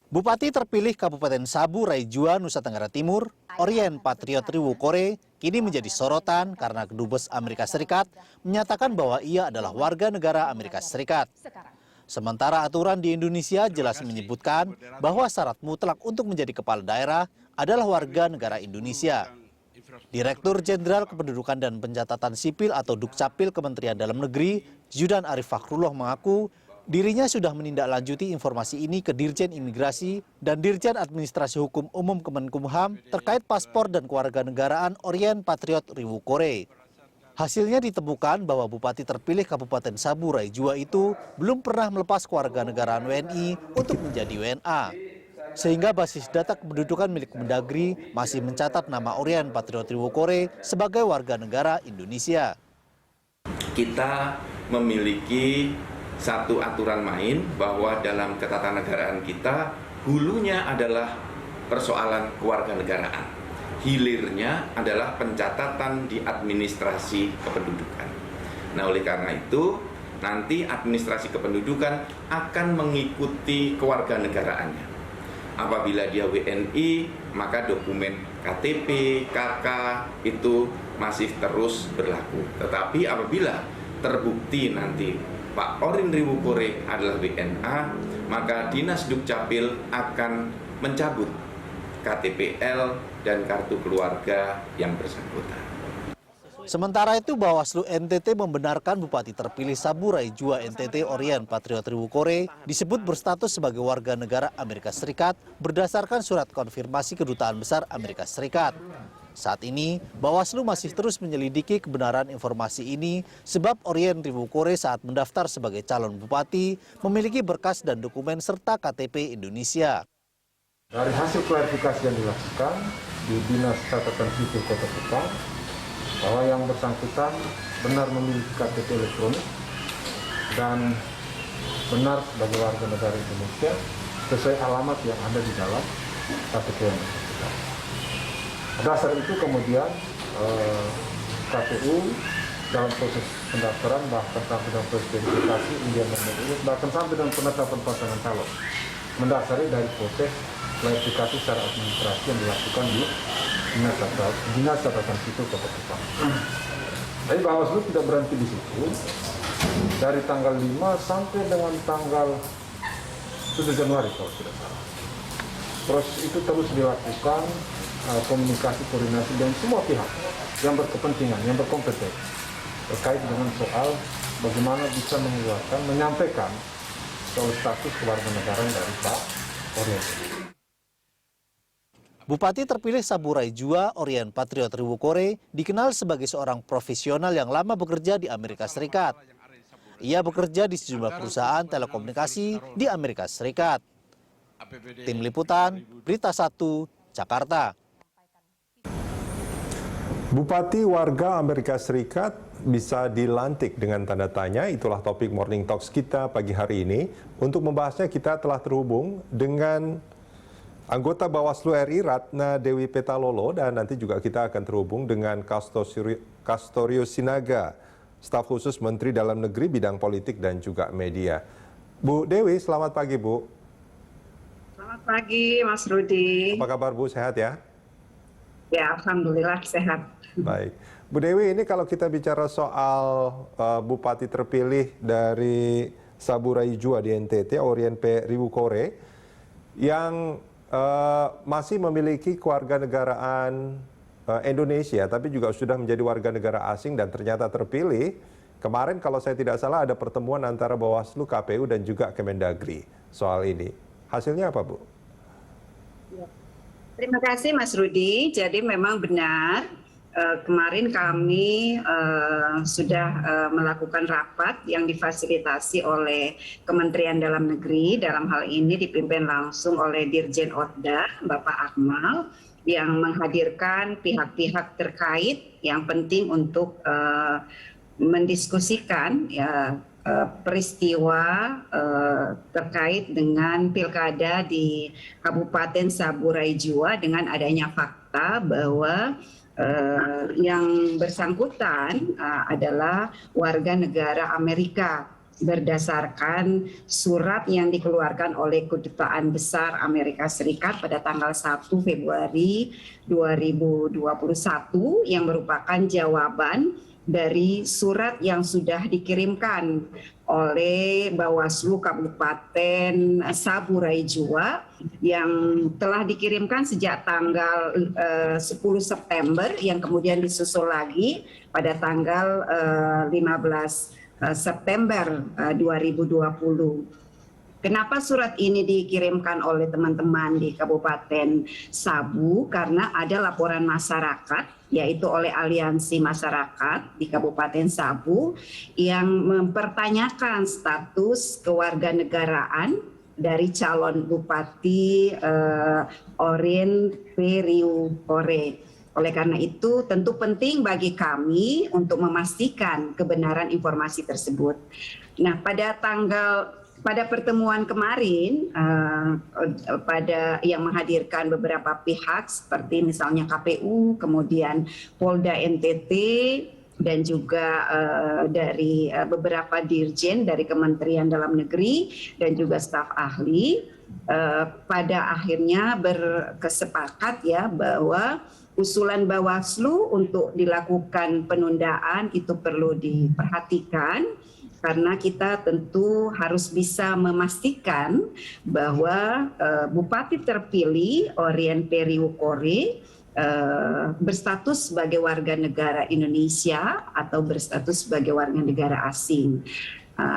Bupati terpilih Kabupaten Sabu Raijua, Nusa Tenggara Timur, Orien Patriot Riwukore, kini menjadi sorotan karena Kedubes Amerika Serikat menyatakan bahwa ia adalah warga negara Amerika Serikat. Sementara aturan di Indonesia jelas menyebutkan bahwa syarat mutlak untuk menjadi kepala daerah adalah warga negara Indonesia. Direktur Jenderal Kependudukan dan Pencatatan Sipil atau Dukcapil Kementerian Dalam Negeri, Zudan Arif Fakrullah mengaku dirinya sudah menindaklanjuti informasi ini ke Dirjen Imigrasi dan Dirjen Administrasi Hukum Umum Kemenkumham terkait paspor dan kewarganegaraan Orien Patriot Riwukore. Hasilnya ditemukan bahwa Bupati terpilih Kabupaten Sabu Raijua itu belum pernah melepas kewarganegaraan WNI untuk menjadi WNA. Sehingga basis data kependudukan milik Kemendagri masih mencatat nama Orien Patriot Riwukore sebagai warga negara Indonesia. Kita memiliki satu aturan main bahwa dalam ketatanegaraan kita hulunya adalah persoalan kewarganegaraan, hilirnya adalah pencatatan di administrasi kependudukan. Nah, oleh karena itu nanti administrasi kependudukan akan mengikuti kewarganegaraannya. Apabila dia WNI, maka dokumen KTP, KK itu masih terus berlaku. Tetapi apabila terbukti nanti Pak Orien Riwukore adalah WNA, maka Dinas Dukcapil akan mencabut KTPL dan kartu keluarga yang bersangkutan. Sementara itu, Bawaslu NTT membenarkan Bupati terpilih Sabu Raijua NTT Orien Patriot Riwukore disebut berstatus sebagai warga negara Amerika Serikat berdasarkan surat konfirmasi Kedutaan Besar Amerika Serikat. Saat ini, Bawaslu masih terus menyelidiki kebenaran informasi ini sebab Orien Riwukore saat mendaftar sebagai calon bupati memiliki berkas dan dokumen serta KTP Indonesia. Dari hasil klarifikasi yang dilakukan di Dinas Catatan Sipil Kota Kupang, bahwa yang bersangkutan benar memiliki KTP elektronik dan benar sebagai warga negara Indonesia sesuai alamat yang ada di dalam KTP yang bersangkutan. Dasar itu kemudian KPU dalam proses pendaftaran bahkan sampai dalam proses verifikasi undian nomor urut bahkan sampai dalam penetapan pasangan calon mendasari dari proses klarifikasi secara administrasi yang dilakukan di Dinas Catatan Sipil Kota Kupang. Tapi Bawaslu tidak berhenti di situ. Dari tanggal 5 sampai dengan tanggal 7 Januari kalau tidak salah. Proses itu terus dilakukan komunikasi, koordinasi dengan semua pihak yang berkepentingan, yang berkompeten terkait dengan soal bagaimana bisa mengeluarkan, menyampaikan soal status kewarganegaraan dari Pak Orien. Bupati terpilih Sabu Raijua Orien Patriot Riwukore dikenal sebagai seorang profesional yang lama bekerja di Amerika Serikat. Ia bekerja di sejumlah perusahaan telekomunikasi di Amerika Serikat. Tim Liputan, Berita 1, Jakarta. Bupati warga Amerika Serikat bisa dilantik dengan tanda tanya. Itulah topik Morning Talks kita pagi hari ini. Untuk membahasnya kita telah terhubung dengan anggota Bawaslu RI Ratna Dewi Petalolo dan nanti juga kita akan terhubung dengan Kastorio Sinaga, staf khusus Menteri Dalam Negeri bidang politik dan juga media. Bu Dewi, selamat pagi Bu. Selamat pagi Mas Rudi. Apa kabar Bu, sehat ya? Ya, alhamdulillah sehat. Baik. Bu Dewi, ini kalau kita bicara soal Bupati terpilih dari Sabu Raijua di NTT, Orien P. Riwukore, yang masih memiliki kewarganegaraan Indonesia, tapi juga sudah menjadi warga negara asing dan ternyata terpilih. Kemarin kalau saya tidak salah ada pertemuan antara Bawaslu, KPU dan juga Kemendagri soal ini. Hasilnya apa, Bu? Terima kasih Mas Rudi. Jadi memang benar kemarin kami sudah melakukan rapat yang difasilitasi oleh Kementerian Dalam Negeri, dalam hal ini dipimpin langsung oleh Dirjen Odda, Bapak Akmal, yang menghadirkan pihak-pihak terkait yang penting untuk mendiskusikan peristiwa terkait dengan pilkada di Kabupaten Sabu Raijua dengan adanya fakta bahwa yang bersangkutan adalah warga negara Amerika berdasarkan surat yang dikeluarkan oleh Kedutaan Besar Amerika Serikat pada tanggal 1 Februari 2021 yang merupakan jawaban dari surat yang sudah dikirimkan oleh Bawaslu Kabupaten Sabu Rai Jua yang telah dikirimkan sejak tanggal 10 September yang kemudian disusul lagi pada tanggal 15 September 2020. Kenapa surat ini dikirimkan oleh teman-teman di Kabupaten Sabu? Karena ada laporan masyarakat, yaitu oleh Aliansi Masyarakat di Kabupaten Sabu, yang mempertanyakan status kewarganegaraan dari calon Bupati Orien P. Riu Kore. Oleh karena itu, tentu penting bagi kami untuk memastikan kebenaran informasi tersebut. Nah, pada pertemuan kemarin, pada yang menghadirkan beberapa pihak seperti misalnya KPU, kemudian Polda NTT, dan juga dari beberapa dirjen dari Kementerian Dalam Negeri dan juga staf ahli, pada akhirnya berkesepakat ya bahwa usulan Bawaslu untuk dilakukan penundaan itu perlu diperhatikan karena kita tentu harus bisa memastikan bahwa Bupati terpilih Orien P. Riu Kore berstatus sebagai warga negara Indonesia atau berstatus sebagai warga negara asing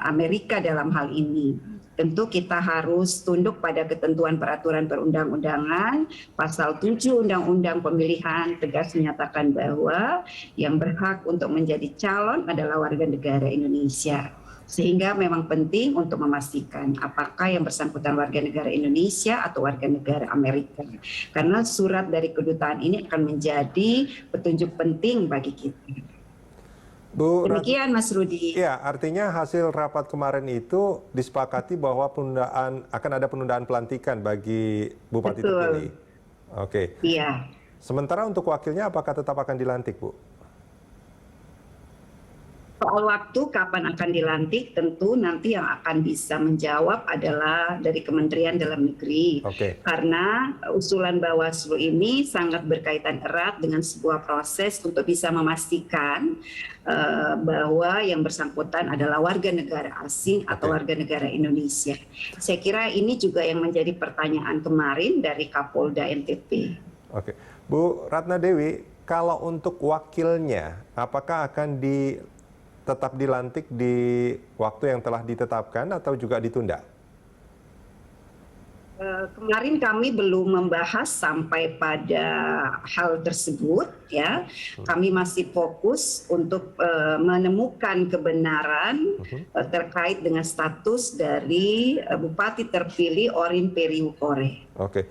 Amerika dalam hal ini. Tentu kita harus tunduk pada ketentuan peraturan perundang-undangan. Pasal 7 Undang-Undang Pemilihan tegas menyatakan bahwa yang berhak untuk menjadi calon adalah warga negara Indonesia. Sehingga memang penting untuk memastikan apakah yang bersangkutan warga negara Indonesia atau warga negara Amerika. Karena surat dari kedutaan ini akan menjadi petunjuk penting bagi kita. Bu, demikian Mas Rudi. Ya, artinya hasil rapat kemarin itu disepakati bahwa akan ada penundaan pelantikan bagi Bupati terpilih. Oke. Iya. Sementara untuk wakilnya apakah tetap akan dilantik, Bu? Soal waktu kapan akan dilantik tentu nanti yang akan bisa menjawab adalah dari Kementerian Dalam Negeri. Karena usulan Bawaslu ini sangat berkaitan erat dengan sebuah proses untuk bisa memastikan bahwa yang bersangkutan adalah warga negara asing atau warga negara Indonesia. Saya kira ini juga yang menjadi pertanyaan kemarin dari Kapolda NTT. Oke, Bu Ratna Dewi, kalau untuk wakilnya apakah akan tetap dilantik di waktu yang telah ditetapkan atau juga ditunda? Kemarin kami belum membahas sampai pada hal tersebut, ya. Kami masih fokus untuk menemukan kebenaran terkait dengan status dari Bupati terpilih Orien P. Riu Kore. Oke,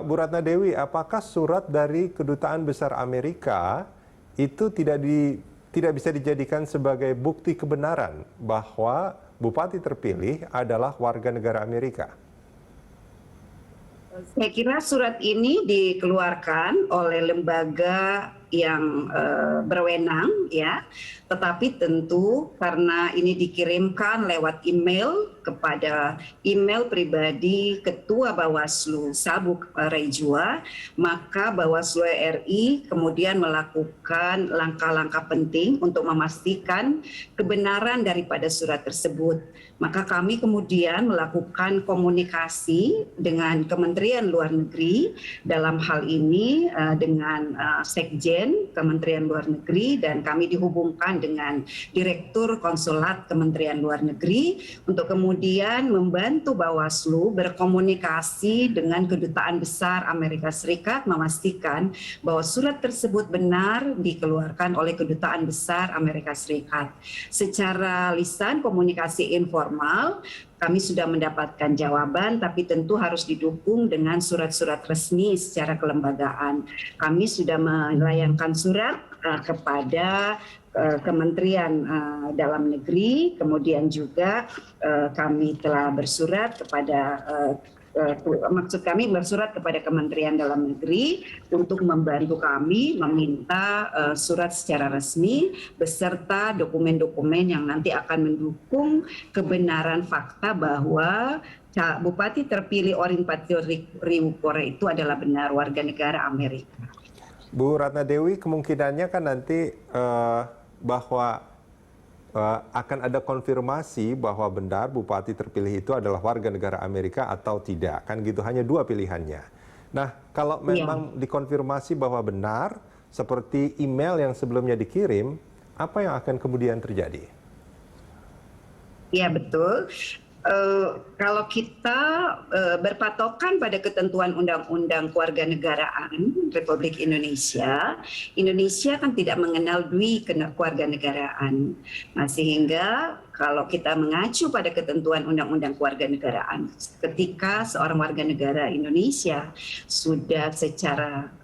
Bu Ratna Dewi, apakah surat dari Kedutaan Besar Amerika itu tidak bisa dijadikan sebagai bukti kebenaran bahwa Bupati terpilih adalah warga negara Amerika? Saya kira surat ini dikeluarkan oleh lembaga yang berwenang, ya. Tetapi tentu karena ini dikirimkan lewat email kepada email pribadi Ketua Bawaslu Sabu Rai Jua, maka Bawaslu RI kemudian melakukan langkah-langkah penting untuk memastikan kebenaran daripada surat tersebut. Maka kami kemudian melakukan komunikasi dengan Kementerian Luar Negeri dalam hal ini dengan Sekjen Kementerian Luar Negeri, dan kami dihubungkan dengan Direktur Konsulat Kementerian Luar Negeri untuk kemudian membantu Bawaslu berkomunikasi dengan Kedutaan Besar Amerika Serikat memastikan bahwa surat tersebut benar dikeluarkan oleh Kedutaan Besar Amerika Serikat. Secara lisan komunikasi informal kami sudah mendapatkan jawaban, tapi tentu harus didukung dengan surat-surat resmi secara kelembagaan. Kami sudah melayangkan surat kepada Kementerian Dalam Negeri, kemudian juga kami telah bersurat kepada maksud kami bersurat kepada Kementerian Dalam Negeri untuk membantu kami meminta surat secara resmi beserta dokumen-dokumen yang nanti akan mendukung kebenaran fakta bahwa Bupati terpilih Orin Patrio-Riwukore itu adalah benar warga negara Amerika. Bu Ratna Dewi, kemungkinannya kan nanti bahwa akan ada konfirmasi bahwa benar Bupati terpilih itu adalah warga negara Amerika atau tidak. Kan gitu, hanya dua pilihannya. Nah, kalau memang dikonfirmasi bahwa benar, seperti email yang sebelumnya dikirim, apa yang akan kemudian terjadi? Ya, betul. Kalau kita berpatokan pada ketentuan Undang-Undang Kewarganegaraan Republik Indonesia, Indonesia kan tidak mengenal dui kewarganegaraan. Nah, sehingga kalau kita mengacu pada ketentuan Undang-Undang Kewarganegaraan, ketika seorang warga negara Indonesia sudah secara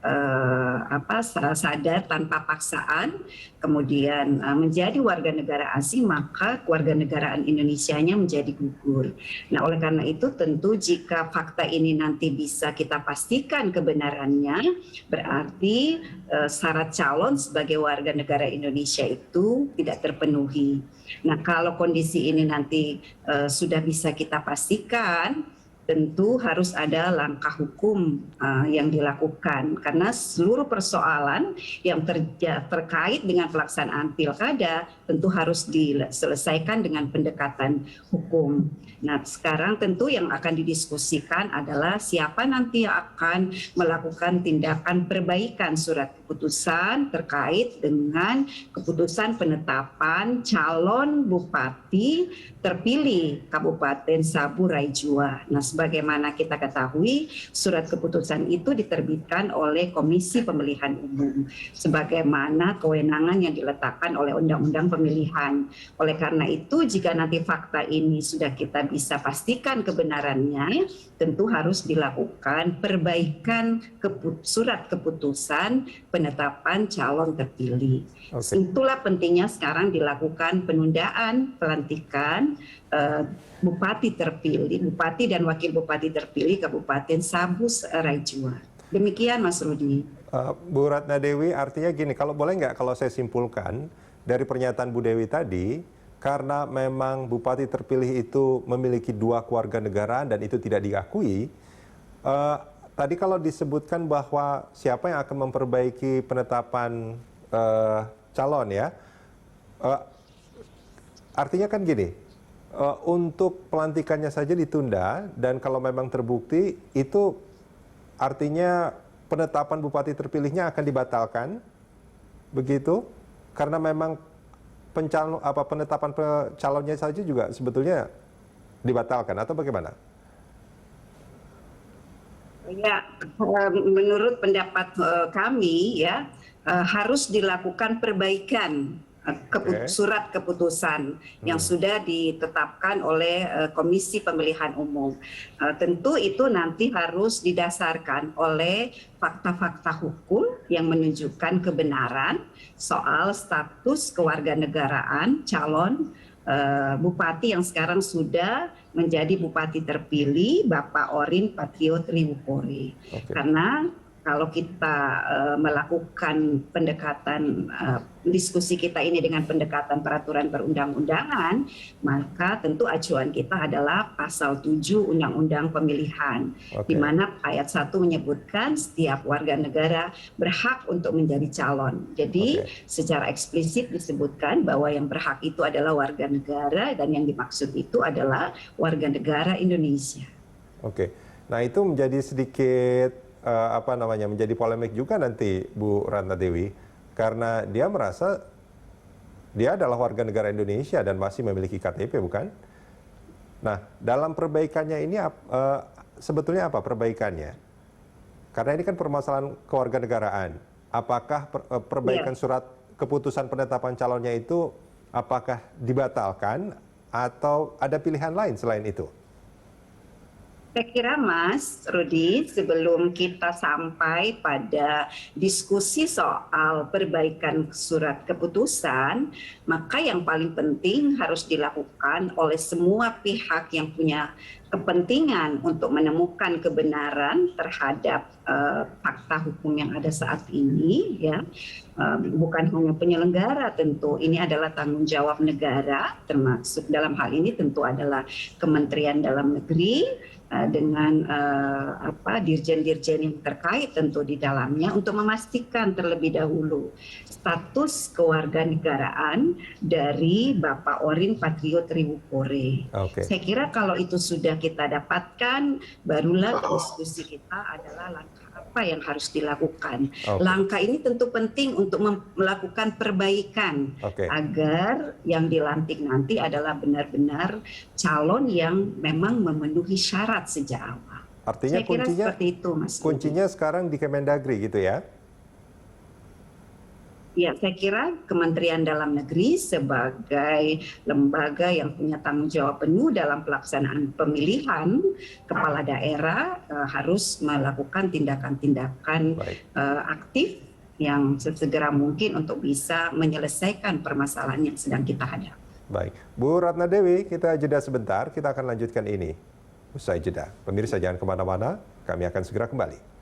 sadar tanpa paksaan, kemudian menjadi warga negara asing, maka kewarganegaraan Indonesianya menjadi gugur. Nah, oleh karena itu tentu jika fakta ini nanti bisa kita pastikan kebenarannya, berarti syarat calon sebagai warga negara Indonesia itu tidak terpenuhi. Nah, kalau kondisi ini nanti sudah bisa kita pastikan, tentu harus ada langkah hukum yang dilakukan karena seluruh persoalan yang terkait dengan pelaksanaan pilkada tentu harus diselesaikan dengan pendekatan hukum. Nah, sekarang tentu yang akan didiskusikan adalah siapa nanti yang akan melakukan tindakan perbaikan surat keputusan terkait dengan keputusan penetapan calon bupati terpilih Kabupaten Sabu Rai Jua. Nah, sebagaimana kita ketahui, surat keputusan itu diterbitkan oleh Komisi Pemilihan Umum sebagaimana kewenangan yang diletakkan oleh Undang-Undang Pemilihan. Oleh karena itu, jika nanti fakta ini sudah kita bisa pastikan kebenarannya, tentu harus dilakukan perbaikan surat keputusan penetapan calon terpilih. Itulah pentingnya sekarang dilakukan penundaan pelantikan Bupati terpilih, Bupati dan Wakil Bupati terpilih Kabupaten Sabu Rai Jua. Demikian Mas Rudi. Bu Ratna Dewi, artinya gini, kalau boleh nggak kalau saya simpulkan dari pernyataan Bu Dewi tadi, karena memang Bupati terpilih itu memiliki dua kewarganegaraan dan itu tidak diakui, tadi kalau disebutkan bahwa siapa yang akan memperbaiki penetapan calon ya, artinya kan gini, untuk pelantikannya saja ditunda dan kalau memang terbukti itu artinya penetapan bupati terpilihnya akan dibatalkan, begitu? Karena memang penetapan calonnya saja juga sebetulnya dibatalkan atau bagaimana? Ya, menurut pendapat kami ya harus dilakukan perbaikan surat keputusan yang sudah ditetapkan oleh Komisi Pemilihan Umum. Tentu itu nanti harus didasarkan oleh fakta-fakta hukum yang menunjukkan kebenaran soal status kewarganegaraan calon bupati yang sekarang sudah menjadi bupati terpilih, Bapak Orin Patrio-Riwukore. Karena kalau kita melakukan pendekatan diskusi kita ini dengan pendekatan peraturan perundang-undangan, maka tentu acuan kita adalah pasal 7 Undang-Undang Pemilihan, di mana ayat 1 menyebutkan setiap warga negara berhak untuk menjadi calon. Jadi secara eksplisit disebutkan bahwa yang berhak itu adalah warga negara dan yang dimaksud itu adalah warga negara Indonesia. Nah itu menjadi sedikit menjadi polemik juga nanti Bu Ratna Dewi, karena dia merasa dia adalah warga negara Indonesia dan masih memiliki KTP, bukan? Nah, dalam perbaikannya ini sebetulnya apa perbaikannya? Karena ini kan permasalahan kewarganegaraan. Apakah perbaikan surat keputusan penetapan calonnya itu apakah dibatalkan atau ada pilihan lain selain itu? Saya kira Mas Rudi, sebelum kita sampai pada diskusi soal perbaikan surat keputusan, maka yang paling penting harus dilakukan oleh semua pihak yang punya kepentingan untuk menemukan kebenaran terhadap fakta hukum yang ada saat ini, ya. Bukan hanya penyelenggara, tentu ini adalah tanggung jawab negara, termasuk dalam hal ini tentu adalah Kementerian Dalam Negeri dengan dirjen-dirjen yang terkait tentu di dalamnya untuk memastikan terlebih dahulu status kewarganegaraan dari Bapak Orin Patriotriwu Kore. Saya kira kalau itu sudah kita dapatkan, barulah diskusi kita adalah langkah apa yang harus dilakukan. Langkah ini tentu penting untuk melakukan perbaikan agar yang dilantik nanti adalah benar-benar calon yang memang memenuhi syarat sejak awal. Artinya saya kira seperti itu, Mas. Kuncinya sekarang di Kemendagri gitu ya? Ya, saya kira Kementerian Dalam Negeri sebagai lembaga yang punya tanggung jawab penuh dalam pelaksanaan pemilihan kepala daerah harus melakukan tindakan-tindakan aktif yang sesegera mungkin untuk bisa menyelesaikan permasalahan yang sedang kita hadapi. Baik, Bu Ratna Dewi, kita jeda sebentar, kita akan lanjutkan ini usai jeda. Pemirsa jangan kemana-mana, kami akan segera kembali.